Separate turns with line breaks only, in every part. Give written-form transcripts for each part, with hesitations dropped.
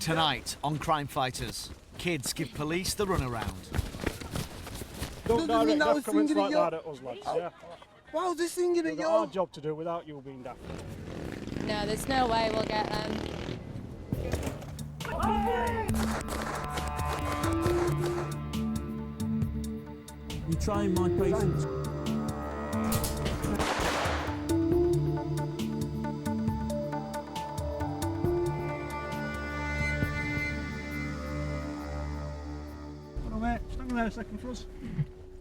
Tonight on Crime Fighters, kids give police the runaround.
Don't direct death comments like that at us, lads, yeah?
Why was this thing in
We've got our job to do without you being daft.
No, there's no way we'll get them.
You trying my patience?
There a second for us.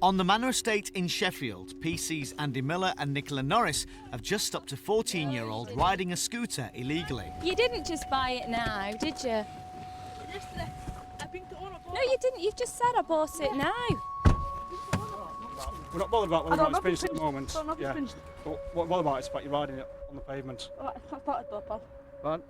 On the Manor Estate in Sheffield, PC's Andy Miller and Nicola Norris have just stopped a 14-year-old riding a scooter illegally.
You didn't just buy it now, did you? No, you didn't. You've just said I bought it now.
We're not bothered about whether it's finished at the moment. Yeah. But what we're bothered about is about you riding it on the pavement.
Oh, it's not started though, pal.
Right?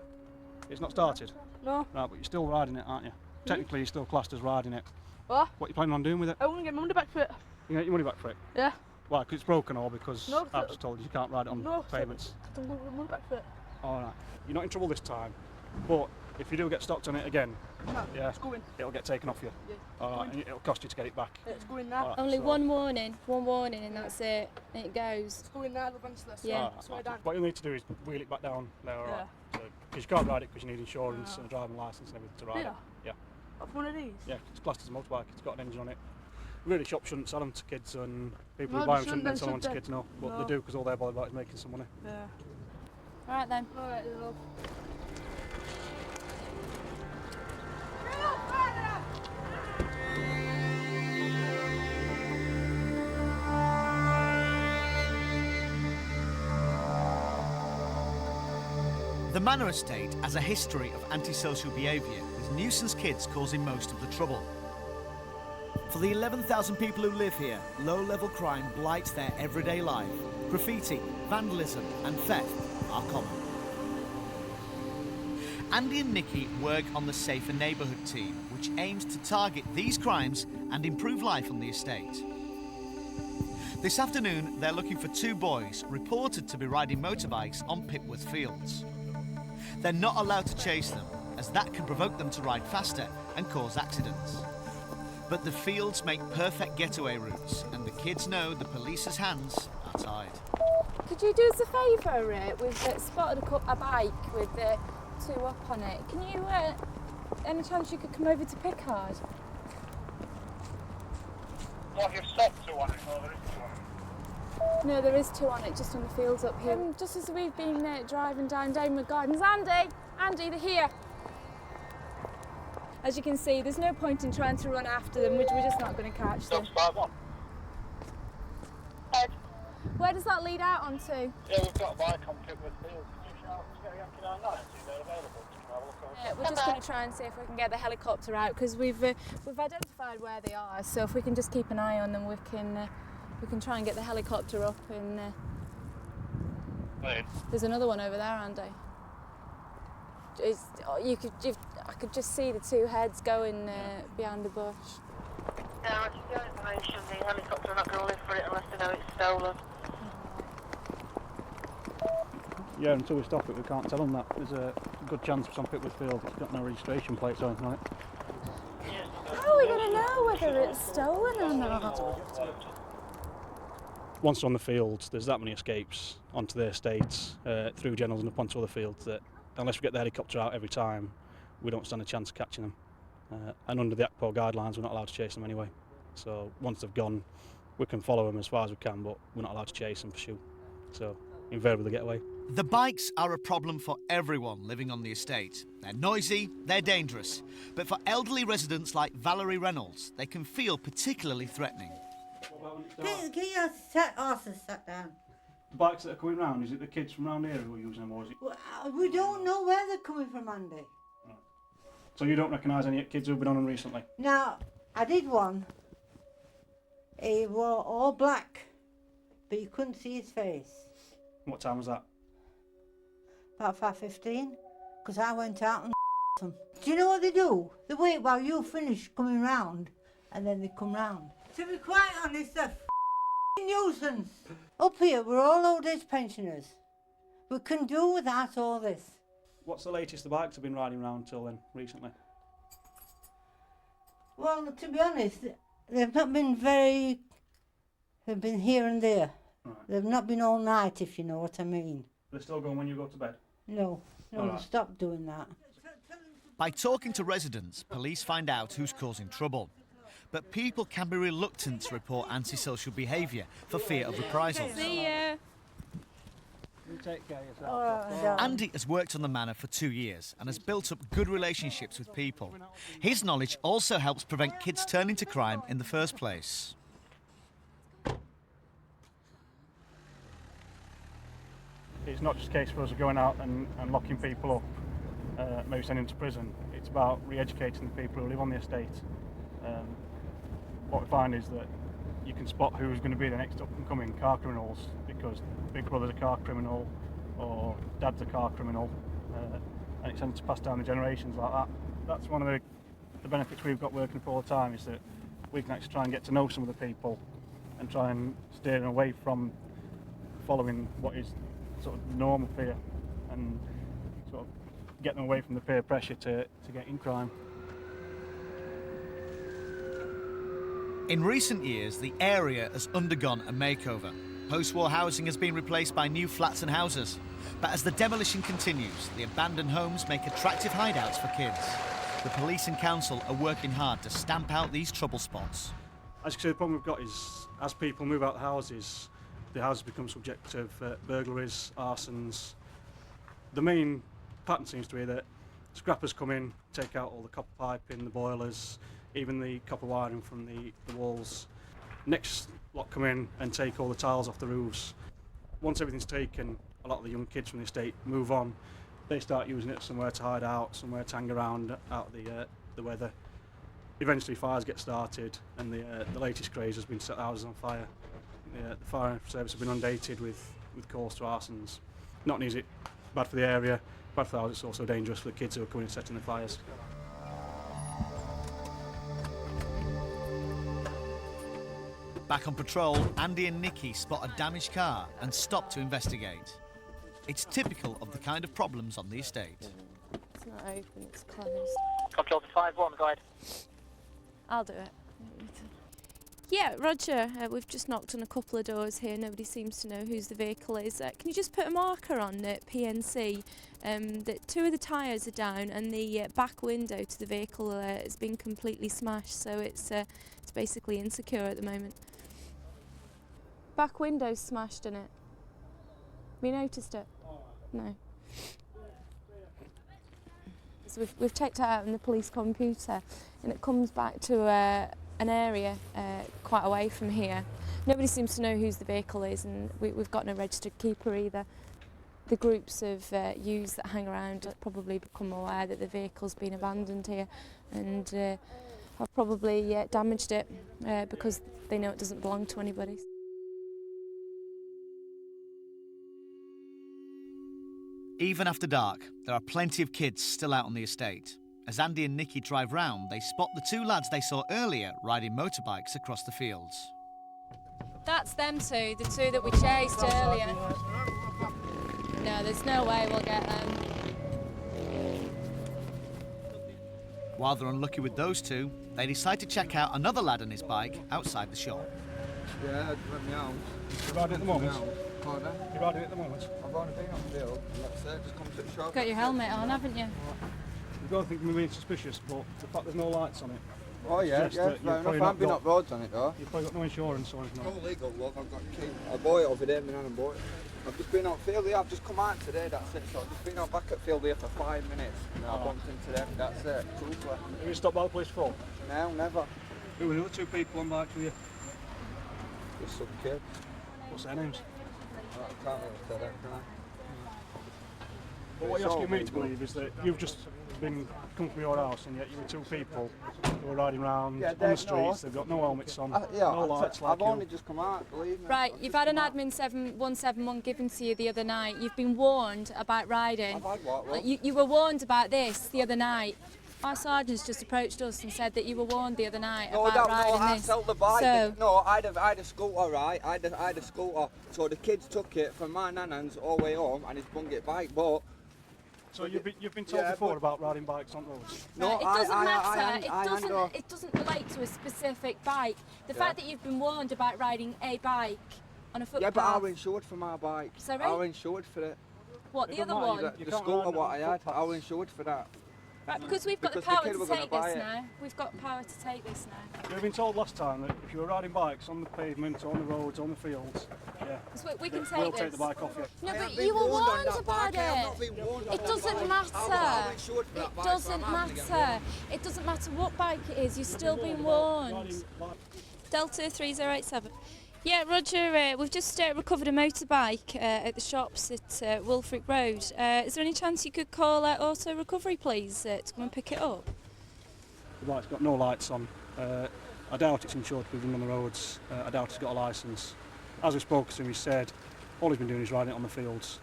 It's not started?
No.
Right, but you're still riding it, aren't you? Technically, you're still classed as riding it.
What?
What are you planning on doing with it?
I want to get my money back for it.
You get your money back for it?
Yeah.
Why? Because it's broken or because
No,
I've just told you you can't ride it on pavements?
I don't want my money back for it.
Alright. You're not in trouble this time, but if you do get stopped on it again,
No, it's going.
it'll get taken off you.
Yeah.
Alright, and it'll cost you to get it back.
It's going now.
Right,
Only
so-
one warning, and that's it. And it goes.
It's going now, eventually.
Yeah.
Alright,
Swear down.
what you'll need to do is wheel it back down there, alright? Because you can't ride it because you need insurance and a driving licence and everything to ride it. Yeah.
Off one of these?
Yeah, it's classed as a motorbike, it's got an engine on it. Really, shops shouldn't sell them to kids and people
No,
who buy
they
them shouldn't then
shouldn't,
sell them to
should
kids, no. But
No.
they do because all they're bothered about is making some money.
Yeah.
Alright then.
Alright, love.
The Manor Estate has a history of antisocial behaviour, with nuisance kids causing most of the trouble. For the 11,000 people who live here, low-level crime blights their everyday life. Graffiti, vandalism and theft are common. Andy and Nikki work on the Safer Neighbourhood Team, which aims to target these crimes and improve life on the estate. This afternoon, they're looking for two boys reported to be riding motorbikes on Pipworth Fields. They're not allowed to chase them, as that can provoke them to ride faster and cause accidents. But the fields make perfect getaway routes, and the kids know the police's hands are tied.
Could you do us a favour? We've spotted a bike with two up on it. Can you, any chance you could come over to Pickard?
Well, you've stopped two on it, or there is two on it.
No, there is two on it, just on the fields up here. Just as we've been driving down Danewood Gardens. Andy, they're here. As you can see, there's no point in trying to run after them. We're just not going to catch them. Where does that lead out onto?
Yeah, we've got a bike on Pipworth Fields. Did you shout to get Yankee 99 and see if they're available?
We're just going to try and see if we can get the helicopter out, because we've identified where they are. So if we can just keep an eye on them, we can try and get the helicopter up. And there's another one over there, Andy. I could just see the two heads going behind the bush.
Yeah, I can get information. The helicopter are not going to live for it unless they know it's stolen.
Yeah, until we stop it, we can't tell them that. There's a good chance it's on Pipworth Field. It's got no registration plates or anything like it.
How are we going to know whether it's stolen or not?
Once they're on the fields, there's that many escapes onto their estates, through Generals and up onto other fields, that unless we get the helicopter out every time, we don't stand a chance of catching them. And under the ACPO guidelines, we're not allowed to chase them anyway. So once they've gone, we can follow them as far as we can, but we're not allowed to chase and pursue. So invariably they get away.
The bikes are a problem for everyone living on the estate. They're noisy, they're dangerous. But for elderly residents like Valerie Reynolds, they can feel particularly threatening.
Get your horses sat down.
The bikes that are coming round, is it the kids from round here who are using them, or is it?
Well, we don't know where they're coming from, Andy.
Right. So you don't recognise any kids who've been on them recently?
Now, I did one. He wore all black, but you couldn't see his face.
What time was that?
About 5:15, because I went out and them. Do you know what they do? They wait while you finish coming round, and then they come round. To be quite honest, they're nuisance. Up here, we're all old age pensioners. We can do without all this.
What's the latest the bikes have been riding around till then, recently?
Well, to be honest, they've not been very... They've been here and there.
Right.
They've not been all night, if you know what I mean.
They're still going when you go to bed?
No,
All right.
they've stopped doing that.
By talking to residents, police find out who's causing trouble. But people can be reluctant to report antisocial behaviour for fear of reprisals.
See ya.
You take care of yourself.
Andy has worked on the manor for 2 years and has built up good relationships with people. His knowledge also helps prevent kids turning to crime in the first place.
It's not just a case for us of going out and locking people up, maybe sending them to prison. It's about re-educating the people who live on the estate. What we find is that you can spot who's going to be the next up-and-coming car criminals, because big brother's a car criminal or dad's a car criminal, and it tends to pass down the generations like that. That's one of the benefits we've got working for all the time, is that we can actually try and get to know some of the people and try and steer them away from following what is sort of normal fear, and sort of get them away from the peer pressure to get in crime.
In recent years, the area has undergone a makeover. Post-war housing has been replaced by new flats and houses. But as the demolition continues, the abandoned homes make attractive hideouts for kids. The police and council are working hard to stamp out these trouble spots.
As you can see, the problem we've got is, as people move out the houses become subject to burglaries, arsons. The main pattern seems to be that scrappers come in, take out all the copper piping, the boilers, even the copper wiring from the walls. Next lot come in and take all the tiles off the roofs. Once everything's taken, a lot of the young kids from the estate move on. They start using it somewhere to hide out, somewhere to hang around out of the weather. Eventually fires get started, and the latest craze has been to set the houses on fire. The fire service have been inundated with calls to arsons. Not only is it bad for the area, bad for the house, it's also dangerous for the kids who are coming and setting the fires.
Back on patrol, Andy and Nikki spot a damaged car and stop to investigate. It's typical of the kind of problems on the estate.
It's not open, it's closed.
Control to 5-1, go ahead.
I'll do it. Yeah, Roger, we've just knocked on a couple of doors here. Nobody seems to know whose the vehicle is. Can you just put a marker on PNC that 2 of the tyres are down and the back window to the vehicle has been completely smashed, so it's basically insecure at the moment. Back window's smashed, isn't it? Have you noticed it? No. So we've checked it out in the police computer, and it comes back to an area quite away from here. Nobody seems to know whose the vehicle is, and we've got no registered keeper either. The groups of youths that hang around have probably become aware that the vehicle's been abandoned here, and have probably damaged it because they know it doesn't belong to anybody.
Even after dark, there are plenty of kids still out on the estate. As Andy and Nikki drive round, they spot the 2 lads they saw earlier riding motorbikes across the fields.
That's them 2, the 2 that we chased earlier. No, there's no way we'll get them.
While they're unlucky with those 2, they decide to check out another lad on his bike outside the shop.
Yeah, let me out.
You're riding at the moment?
Pardon?
You're riding at the moment?
I've only been on field, and that's it, just come to the shop.
Got your helmet on, haven't you?
You don't think we're being suspicious, but the fact there's no lights on it.
Oh yeah,
suggests
yeah,
that
fair enough. I've been up roads on it though.
You've probably got no insurance or anything.
No legal look, I've got a key. I bought it over there, my nan bought it. I've just been out field here, I've just come out today, that's it. So I've just been out back at field here for 5 minutes. And I bumped into them, that's it. Truthfully.
Have you stopped by the police before?
No, never.
Who were the other 2 people on bikes with you?
Just some kid.
What's their names?
I can't really tell that, can I?
But what you're asking me to believe is that you've just come from your house, and yet you were 2 people who were riding around on the streets. They've got no helmets on, no lights like
I've only just come out, believe me.
Right, you've had an admin 7171 given to you the other night. You've been warned about riding.
I've had what?
You were warned about this the other night. Our sergeants just approached us and said that you were warned the other night about riding
I
this.
sold the bike.
So,
No, I had a scooter, right? I had a scooter. So the kids took it from my nan's all the way home and he's bung it back. But
So you've been told before about riding bikes on roads?
No,
it doesn't matter.
I
It doesn't relate to a specific bike. The fact that you've been warned about riding a bike on a footpath.
Yeah, but I was insured for my bike.
Sorry?
I was insured for it.
What, the other one?
The scooter what I had, I was insured for that.
Right, because we've got the
Because the
power
kid was
to
gonna
take this
buy it.
now. We've got power to take this now.
You've been told last time that if you were riding bikes on the pavement, on the roads, on the fields, yeah,
'Cause we can
we'll
take
take
this.
the bike off you.
No,
I
but
have been
you were
on
warned
that
about
bike. I have not
it.
been warned on
It
that
doesn't
bike.
matter.
I was insured for that
It
bike, so
doesn't
I'm having to get
matter.
warned.
It doesn't matter what bike it is. You're still being warned. Delta 3087. Yeah, Roger, we've just recovered a motorbike at the shops at Wolfric Road. Is there any chance you could call Auto Recovery, please, to come and pick it up?
The bike's got no lights on. I doubt it's insured with them on the roads. I doubt it's got a licence. As we spoke to him, he said all he's been doing is riding it on the fields.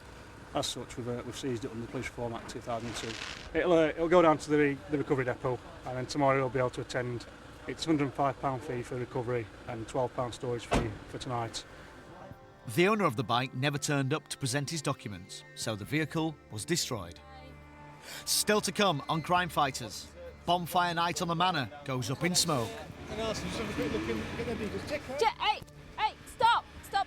As such, we've seized it under the Police Reform Act 2002. It'll go down to the recovery depot, and then tomorrow he'll be able to attend. It's £105 fee for recovery and £12 storage fee for tonight.
The owner of the bike never turned up to present his documents, so the vehicle was destroyed. Still to come on Crime Fighters. Bonfire Night on the Manor goes up in smoke.
Hey, stop! Stop!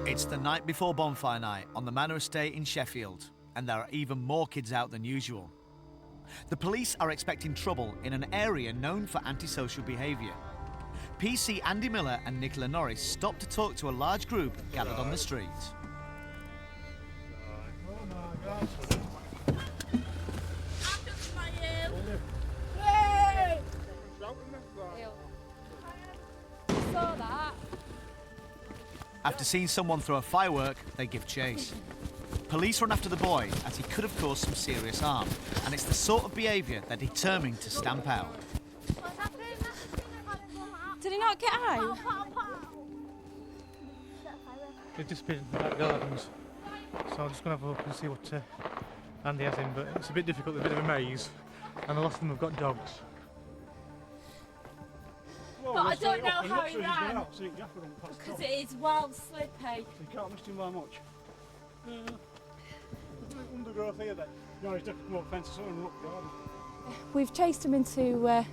It's the night before Bonfire Night on the Manor Estate in Sheffield, and there are even more kids out than usual. The police are expecting trouble in an area known for antisocial behaviour. PC Andy Miller and Nicola Norris stopped to talk to a large group gathered on the street.
Saw that.
After seeing someone throw a firework, they give chase. Police run after the boy as he could have caused some serious harm, and it's the sort of behaviour they're determined to stamp out.
Did he not get out?
They've just been in the back gardens, so I'm just going to have a look and see what Andy has in, but it's a bit difficult, a bit of a maze, and a lot of them have got dogs.
But I don't know how he ran, because it is well slippy.
So you can't miss him by much. Undergrowth here then. No, he's definitely more fences on up garden.
We've chased him into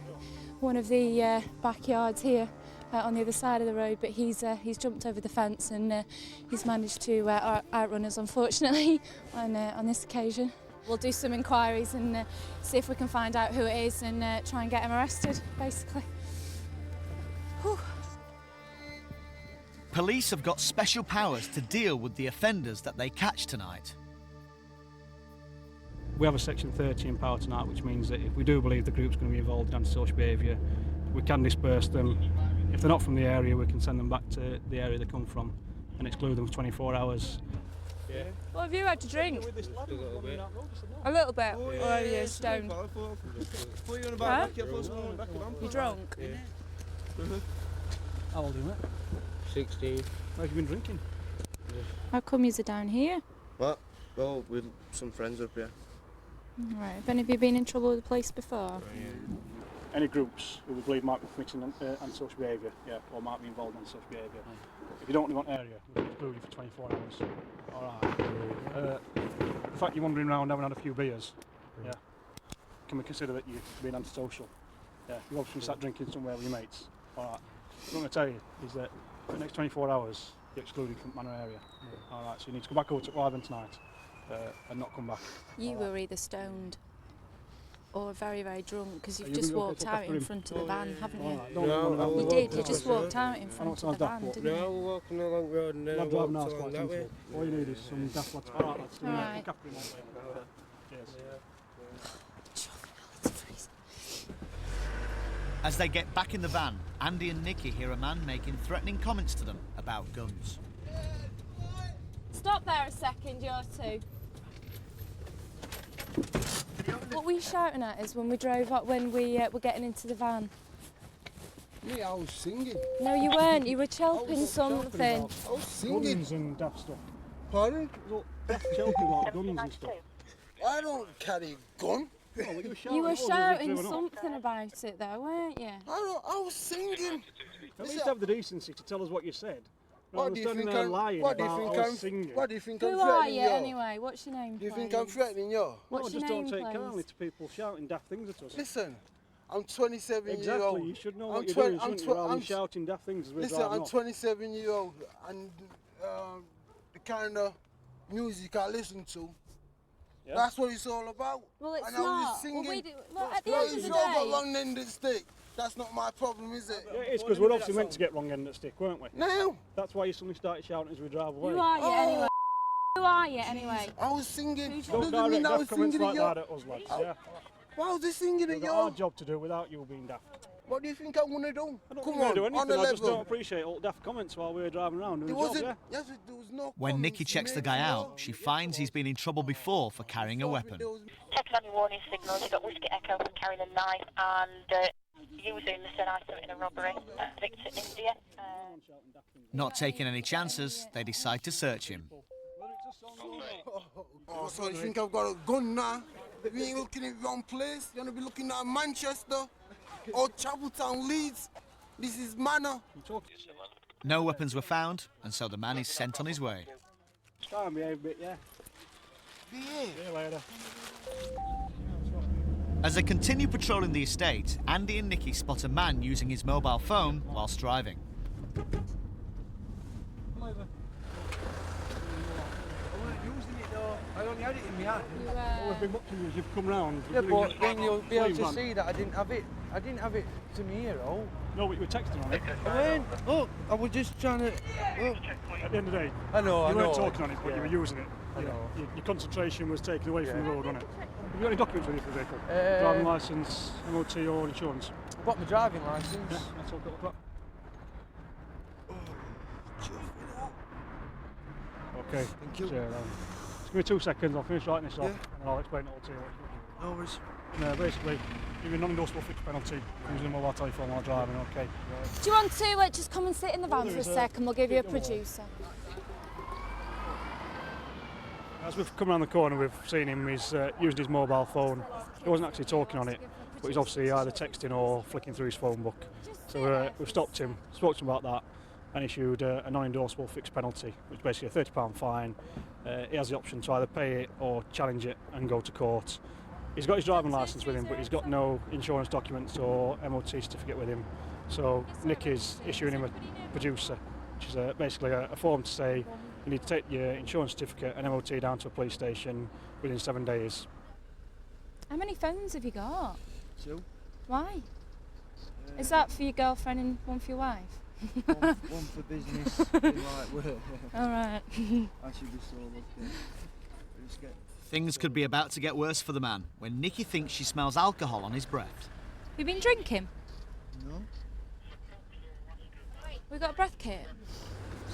one of the backyards here on the other side of the road, but he's jumped over the fence and he's managed to outrun us, unfortunately, on this occasion. We'll do some inquiries and see if we can find out who it is and try and get him arrested, basically. Whew.
Police have got special powers to deal with the offenders that they catch tonight.
We have a Section 30 in power tonight, which means that if we do believe the group's going to be involved in antisocial behaviour, we can disperse them. If they're not from the area, we can send them back to the area they come from and exclude them for 24 hours.
Yeah. What have you had to drink? A little bit. Or are you stoned? Huh? You drunk?
How old are you, mate?
16.
How have you been drinking?
How come you're down here?
What? Well, with some friends up here.
Right. Have any of you been in trouble with the police before?
Any groups who we believe might be committing antisocial behaviour, yeah, or might be involved in antisocial behaviour. If you don't live on area, we'll exclude you for 24 hours. Alright. The fact you're wandering around having had a few beers, yeah, can we consider that you're being antisocial? Yeah, you obviously sat drinking somewhere with your mates. Alright. What I'm going to tell you is that for the next 24 hours, you're excluded from Manor area. Alright, so you need to go back over to Wyvern tonight and not come back.
You were either stoned or very, very drunk, because you've just walked out in front of the van, haven't you?
No,
you did, you just walked out in front of the van, didn't you?
No, we're walking along the road and then I walked along that way.
All you need is some daft lads. Alright, lads.
Alright.
Cheers.
As they get back in the van, Andy and Nikki hear a man making threatening comments to them about guns.
Stop there a second, you two. What were you shouting at us when we drove up, when we were getting into the van?
Yeah, I was singing.
No, you weren't. You were chelping something.
I was singing.
Guns and daft stuff.
Pardon?
Chelping like guns and stuff.
I don't carry a gun.
You were shouting something about it though, weren't you?
I was singing.
At least have the decency to tell us what you said.
What do you think I'm
lying
What do you
about
think
us
I'm
singing?
What do you think I'm
Who are
threatening
you
you?
anyway? What's your name,
Do you
please?
think I'm threatening you?
What's
just
your
don't
name,
take
please?
kindly to people shouting daft things at us.
Listen, I'm 27 years
Exactly,
old.
you should know
I'm
what you're
twen-
doing,
I'm
shouldn't
tw-
you, rather than
I'm-
shouting daft things as we're
Listen,
driving
I'm
off.
27 years old, and the kind of music I listen to,
Yeah.
that's what it's all about.
Well, it's
and I was
not.
just singing.
Well, at the
Well,
end of
if
the
you've got
day...
wrong-ended stick, that's not my problem, is it?
Yeah, it is, because we're obviously meant to get wrong end at stick, weren't we?
No.
That's why you suddenly started shouting as we drive away.
Who are you
Oh.
anyway? Who are you anyway?
I was singing.
Don't
Doesn't mean
direct
I was
daft comments
singing
like
at
that
you.
at us, lads, yeah?
Why was I singing
We've
at
got our
you?
job to do without you being daft.
What do you think I'm going to do?
I don't
Come
think
on,
do
on
anything,
the
I just don't
level.
appreciate all daft comments while we're driving around doing
It
the job,
wasn't.
yeah?
Yes, there was no.
When Nikki
comments
checks the
made,
guy
you
out,
know.
she finds he's been in trouble before for carrying a weapon.
Checking on your warning signals, you've got Whiskey Echo for carrying a knife and using the said item in a robbery at Victor, India.
Not taking any chances, they decide to search him.
Oh, so you think I've got a gun now? You ain't looking at the wrong place. You're gonna be looking at Manchester or Chapeltown, Leeds. This is Manor.
No weapons were found, and so the man is sent on his way.
Try and behave a bit, yeah?
Behave.
See you later.
As they continue patrolling the estate, Andy and Nikki spot a man using his mobile phone whilst driving.
I only had it in my hand.
We've been watching you as you've come round.
Yeah, but then you'll be able to
Flame
see that I didn't have it. I didn't have it to me ear hole.
No, but you were texting on it.
I went, look, I was just trying to. Look.
At the end of the day,
I know,
you weren't talking on it, but you were using it.
I know.
Your concentration was taken away from the road, wasn't it? Have you got any documents with you for the vehicle?
Uh,
Driving licence, MOT or insurance?
I've got my driving licence.
Yeah, that's all got that. Okay.
Thank you.
Just give me 2 seconds, I'll finish writing this off and I'll explain it all to you.
No worries.
No, basically, you've a non-endorsable fixed penalty for using a mobile telephone while driving, okay?
Do you want to just come and sit in the van for a sec and we'll give you a producer?
As we've come around the corner, we've seen him, he's using his mobile phone. He wasn't actually talking on it, but he's obviously either texting or flicking through his phone book. So we've stopped him, spoke to him about that, and issued a non-endorsable fixed penalty, which is basically a £30 fine. He has the option to either pay it or challenge it and go to court. He's got his driving licence with him, but he's got no insurance documents or MOT certificate with him. So Nick is issuing him a producer, which is basically a form to say you need to take your insurance certificate and MOT down to a police station within 7 days.
How many phones have you got?
2.
Why? Is that for your girlfriend and one for your wife?
One for business, one like work.
All right.
I should be so lucky. Just get.
Things could be about to get worse for the man when Nikki thinks she smells alcohol on his breath.
You been drinking?
No.
We got a breath kit.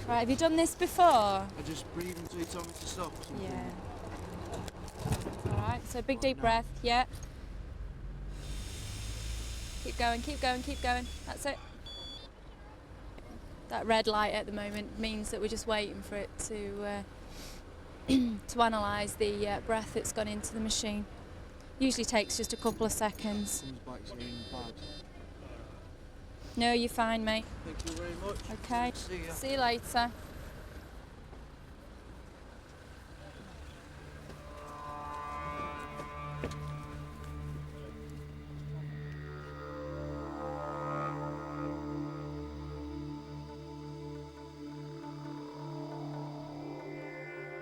Right, have you done this before?
I just breathe until you tell me to stop or something.
Yeah. All right, so big deep breath, yeah. Keep going, keep going, keep going. That's it. That red light at the moment means that we're just waiting for it to to analyse the breath that's gone into the machine. Usually takes just a couple of seconds.
Comes back saying bad.
No, you're fine, mate.
Thank you very much.
Okay.
See ya.
See you later.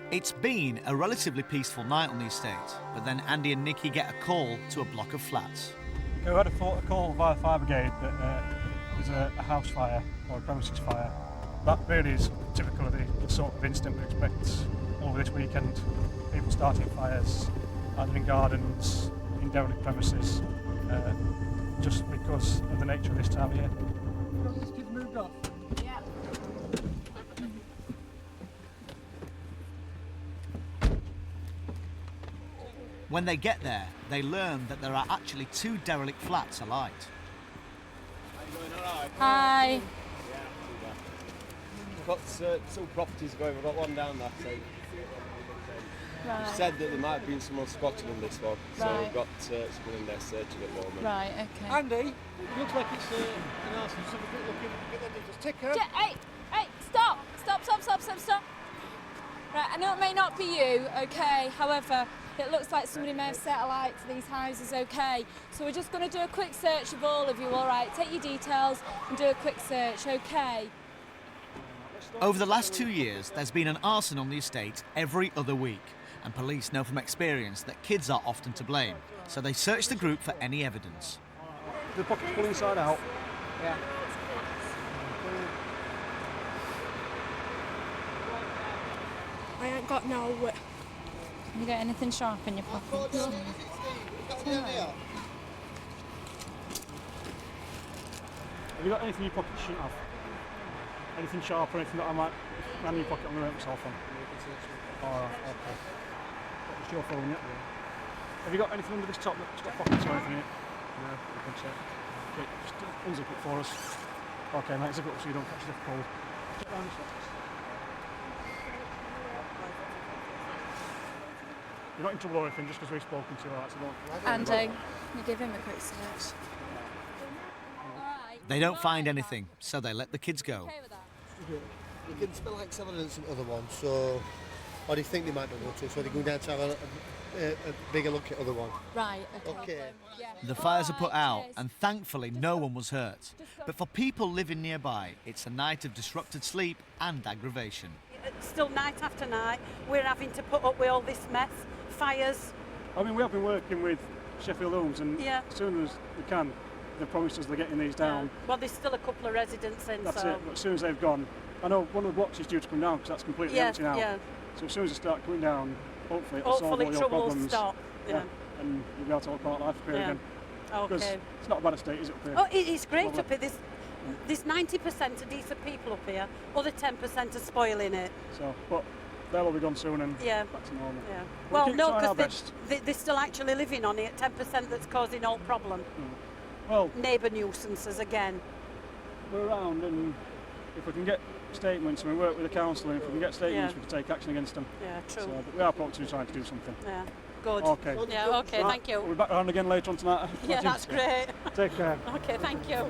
It's been a relatively peaceful night on the estate, but then Andy and Nikki get a call to a block of flats.
We had a call via the fire brigade that there's a house fire or a premises fire. That really is typical of the sort of incident we expect over this weekend. People starting fires, either in gardens, in derelict premises, just because of the nature of this time of year.
This kid's moved off.
Yeah.
When they get there, they learn that there are actually 2 derelict flats alight.
Hi.
We've got 2 properties going, we've got one down that side.
Right.
Said that there might have been someone squatting in this one, so
Right.
we've got someone in there searching at the moment.
Right, okay.
Andy, it looks like it's an arson. Just have a quick look in. Get that just ticker.
Hey, stop
I know it may not be you, okay, however, it looks like somebody may have set a light to these houses, okay. So we're just going to do a quick search of all of you, all right? Take your details and do a quick search, okay?
Over the last 2 years, there's been an arson on the estate every other week, and police know from experience that kids are often to blame, so they search the group for any evidence.
The pocket's pull inside out.
Yeah. I ain't got no...
You got anything sharp in your pocket?
Have you got anything in your pocket you shouldn't have? Anything sharp or anything that I might run in your pocket I'm going to hurt myself on? Alright, okay. What's your phone yet? Have you got anything under this top that's got pockets or anything in it? No, I can check. Okay, just unzip it for us. Okay, mate, zip it up so you don't catch the cold. Check down this one. You're not in trouble or anything just because we've spoken to you, alright, so don't...
Andy, you give him a quick search.
They don't find anything, so they let the kids go.
You can smell like evidence in other ones, so what do you think they might be able to? So they go down to have a bigger look at other one.
Right,
okay.
The fires are put out, and thankfully no one was hurt. But for people living nearby, it's a night of disrupted sleep and aggravation.
Still night after night, we're having to put up with all this mess, fires.
I mean, we have been working with Sheffield Homes, and as soon as we can, they promised us they're getting these down.
Yeah. Well, there's still a couple of residents in,
That's
so...
it, but as soon as they've gone, I know one of the blocks is due to come down because that's completely empty now.
Yeah.
So as soon as they start coming down, hopefully it'll solve all your
trouble
problems.
will stop. Yeah.
And you'll be able to have a part life up here again.
Okay.
Because it's not a bad estate, is it, up here?
Oh, it is great up here. There's 90% of decent people up here. Other 10% are spoiling it.
So, but they'll all be gone soon and back to normal.
Yeah.
We'll
Well,
keep
no,
trying our
because
best.
they're still actually living on it. 10% that's causing all problem.
Well,
neighbour nuisances again.
We're around, and if we can get statements, and we work with the council, and if we can get statements,
Yeah.
we can take action against them.
Yeah, true.
So, but we are probably trying to do something.
Yeah, good.
Okay.
Yeah, okay,
Right,
thank you.
We'll be back around again later on tonight.
Yeah, that's great.
Take care.
Okay, thank you.